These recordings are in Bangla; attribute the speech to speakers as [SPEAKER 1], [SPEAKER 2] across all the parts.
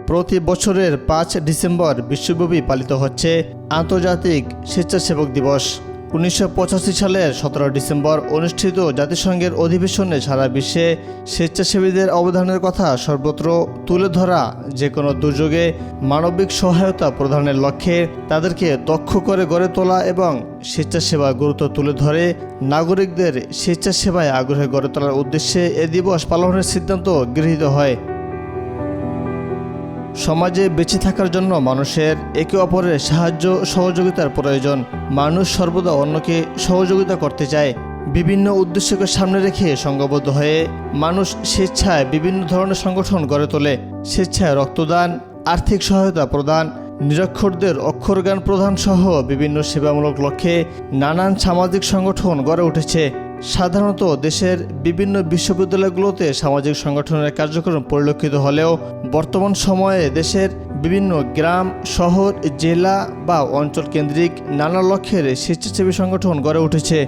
[SPEAKER 1] প্রতি বছরের 5 ডিসেম্বর বিশ্বব্যাপী পালিত হচ্ছে আন্তর্জাতিক স্বেচ্ছাসেবক দিবস। 1985 সালের 17 ডিসেম্বর অনুষ্ঠিত জাতিসংঘের অধিবেশনে সারা বিশ্বে স্বেচ্ছাসেবীদের অবদানের কথা সর্বত্র তুলে ধরা, যে কোনো দুর্যোগে মানবিক সহায়তা প্রদানের লক্ষ্যে তাদেরকে দক্ষ করে গড়ে তোলা এবং স্বেচ্ছাসেবা গুরুত্ব তুলে ধরে নাগরিকদের স্বেচ্ছাসেবায় আগ্রহে গড়ে তোলার উদ্দেশ্যে এ দিবস পালনের সিদ্ধান্ত গৃহীত হয়। সমাজে বেঁচে থাকার জন্য মানুষের একে অপরের সাহায্য সহযোগিতার প্রয়োজন। মানুষ সর্বদা অন্যকে সহযোগিতা করতে চায়। বিভিন্ন উদ্দেশ্যকে সামনে রেখে সংঘবদ্ধ হয়ে মানুষ স্বেচ্ছায় বিভিন্ন ধরনের সংগঠন গড়ে তোলে। স্বেচ্ছায় রক্তদান, আর্থিক সহায়তা প্রদান, নিরক্ষরদের অক্ষরজ্ঞান প্রদান সহ বিভিন্ন সেবামূলক লক্ষ্যে নানান সামাজিক সংগঠন গড়ে উঠেছে। সাধারণত দেশের বিভিন্ন বিশ্ববিদ্যালয়গুলোতে সামাজিক সংগঠনের কার্যক্রম পরিলক্ষিত হলেও বর্তমান সময়ে দেশের বিভিন্ন গ্রাম, শহর, জেলা বা অঞ্চল কেন্দ্রিক নানা লক্ষ্যের স্বেচ্ছাসেবী সংগঠন গড়ে উঠেছে।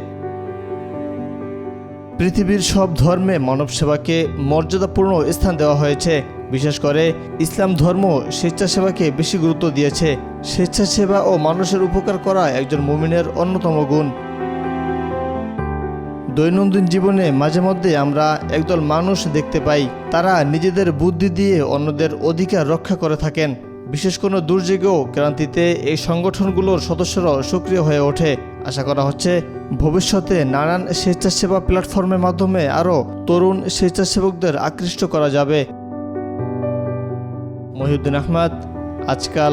[SPEAKER 1] পৃথিবীর সব ধর্মে মানব সেবাকে মর্যাদাপূর্ণ স্থান দেওয়া হয়েছে। বিশেষ করে ইসলাম ধর্ম স্বেচ্ছাসেবাকে বেশি গুরুত্ব দিয়েছে। স্বেচ্ছাসেবা ও মানুষের উপকার করা একজন মুমিনের অন্যতম গুণ। দৈনন্দিন জীবনে মাঝে মধ্যে আমরা একদল মানুষ দেখতে পাই, তারা নিজেদের বুদ্ধি দিয়ে অন্যদের অধিকার রক্ষা করে থাকেন। বিশেষ কোনো দুর্যোগে ও ক্রান্তিতে এই সংগঠনগুলোর সদস্যরাও সক্রিয় হয়ে ওঠে। আশা করা হচ্ছে ভবিষ্যতে নানান স্বেচ্ছাসেবা প্ল্যাটফর্মের মাধ্যমে আরও তরুণ স্বেচ্ছাসেবকদের আকৃষ্ট করা যাবে। মহিউদ্দিন আহমদ, আজকাল।